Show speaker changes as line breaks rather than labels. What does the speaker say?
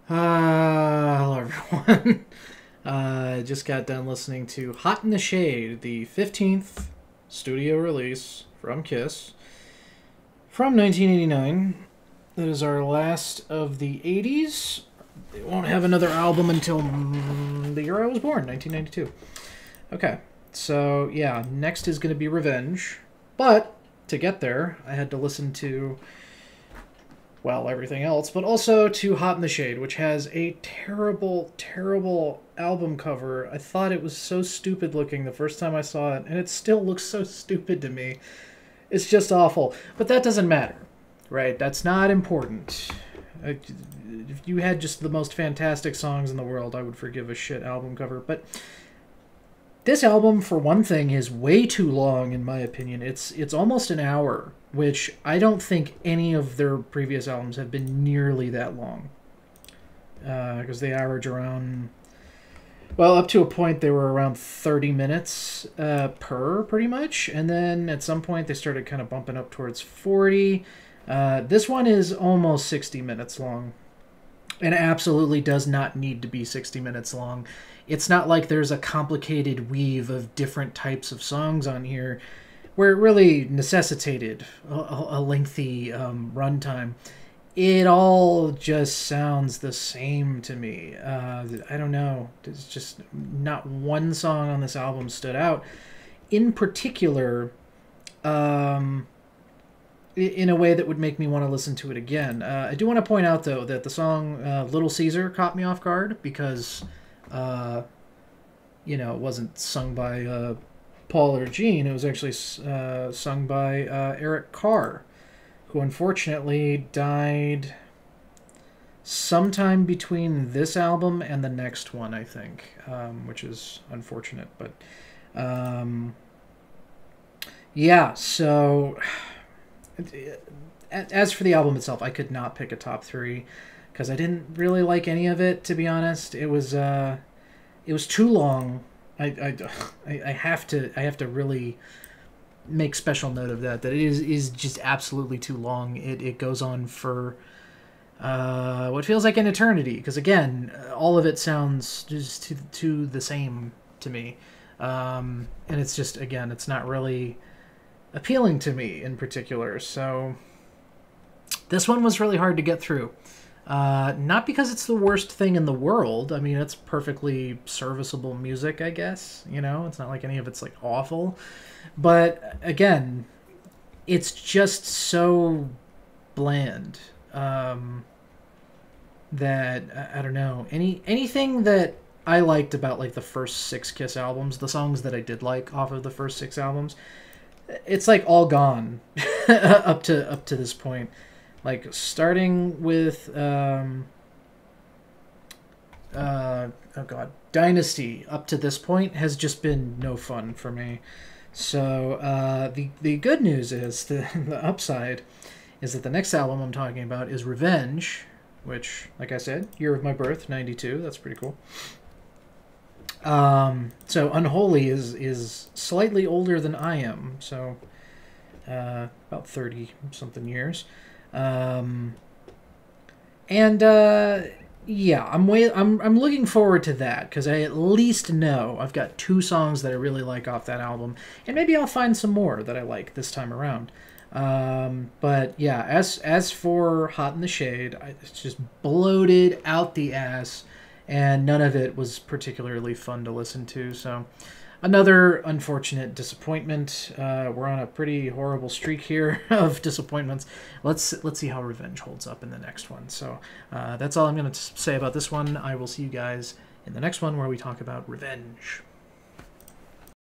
Hello everyone. Just got done listening to Hot in the Shade, the 15th studio release from Kiss from 1989. That is our last of the 80s. They won't have another album until the year I was born, 1992. Okay, so yeah, next is going to be Revenge. But to get there, I had to listen to, well, everything else, but also to Hot in the Shade, which has a terrible, terrible album cover. I thought it was so stupid looking the first time I saw it, and it still looks so stupid to me. It's just awful. But that doesn't matter, right? That's not important. If you had just the most fantastic songs in the world, I would forgive a shit album cover. But this album, for one thing, is way too long, in my opinion. It's almost an hour, which I don't think any of their previous albums have been nearly that long. Because they average around, well, up to a point they were around 30 minutes per, pretty much. And then at some point they started kind of bumping up towards 40. This one is almost 60 minutes long. And absolutely does not need to be 60 minutes long. It's not like there's a complicated weave of different types of songs on here where it really necessitated a lengthy runtime. It all just sounds the same to me. I don't know. There's just not one song on this album stood out. In particular, in a way that would make me want to listen to it again. I do want to point out, though, that the song Little Caesar caught me off guard because, you know, it wasn't sung by Paul or Gene. It was actually sung by Eric Carr, who unfortunately died sometime between this album and the next one, I think, which is unfortunate. But, yeah, so as for the album itself, I could not pick a top three because I didn't really like any of it, to be honest. It was too long. I have to really make special note of that it is just absolutely too long. It goes on for what feels like an eternity, because again, all of it sounds just too the same to me, and it's just, again, it's not really appealing to me in particular. So this one was really hard to get through. Not because it's the worst thing in the world. I mean, it's perfectly serviceable music, I guess. You know, it's not like any of it's like awful. But again, it's just so bland that I don't know. Anything that I liked about like the first 6 Kiss albums, the songs that I did like off of the first 6 albums, it's like all gone up to this point. Like starting with oh god, Dynasty up to this point has just been no fun for me. So the good news is the upside is that the next album I'm talking about is Revenge, which, like I said, year of my birth, 92. That's pretty cool. So Unholy is slightly older than I am, so about 30 something years. Yeah, I'm looking forward to that because I at least know I've got 2 songs that I really like off that album, and maybe I'll find some more that I like this time around. But yeah, as for Hot in the Shade, it's just bloated out the ass, and none of it was particularly fun to listen to. So another unfortunate disappointment. We're on a pretty horrible streak here of disappointments. Let's see how Revenge holds up in the next one. So that's all I'm going to say about this one. I will see you guys in the next one where we talk about Revenge.